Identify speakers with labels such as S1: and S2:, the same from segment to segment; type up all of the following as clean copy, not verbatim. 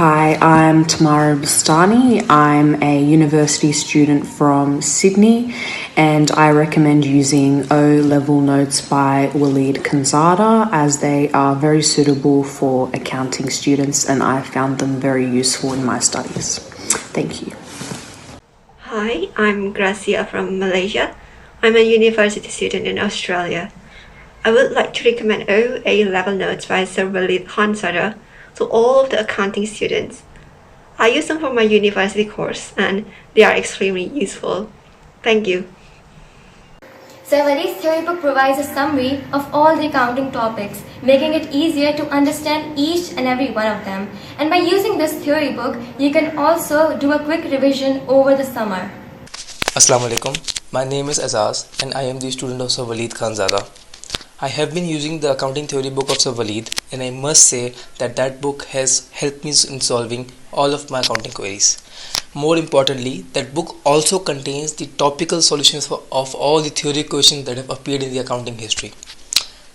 S1: Hi, I'm Tamara Bustani. I'm a university student from Sydney, and I recommend using O-level notes by Waleed Khanzada as they are very suitable for accounting students, and I found them very useful in my studies. Thank you.
S2: Hi, I'm Gracia from Malaysia. I'm a university student in Australia. I would like to recommend A-level notes by Sir Waleed Khanzada to all of the accounting students. I use them for my university course and they are extremely useful. Thank you.
S3: Sir Waleed's theory book provides a summary of all the accounting topics, making it easier to understand each and every one of them. And by using this theory book, you can also do a quick revision over the summer.
S4: Assalamu alaikum. My name is Azaz and I am the student of Sir Waleed Khanzada. I have been using the accounting theory book of Sir Waleed, and I must say that book has helped me in solving all of my accounting queries. More importantly, that book also contains the topical solutions of all the theory questions that have appeared in the accounting history.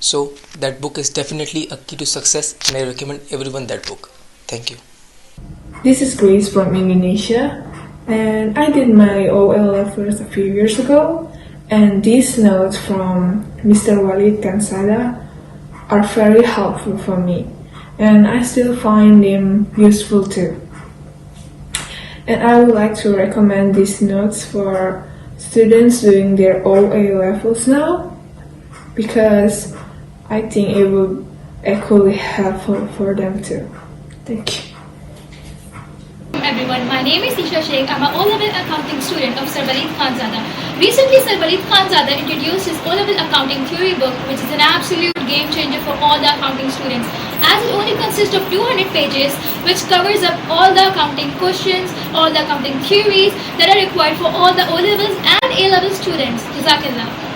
S4: So that book is definitely a key to success, and I recommend everyone that book. Thank you.
S5: This is Grace from Indonesia, and I did my OL first a few years ago, and these notes from Mr. Waleed Khanzada are very helpful for me, and I still find them useful too. And I would like to recommend these notes for students doing their OA levels now, because I think it will equally helpful for them too. Thank you.
S6: Everyone, my name is Isha Sheikh. I'm an O-level accounting student of Sir Waleed Khanzada. Recently, Sir Waleed Khanzada introduced his O-level accounting theory book, which is an absolute game changer for all the accounting students, as it only consists of 200 pages, which covers up all the accounting questions, all the accounting theories that are required for all the O-levels and A-level students. Jazakallah.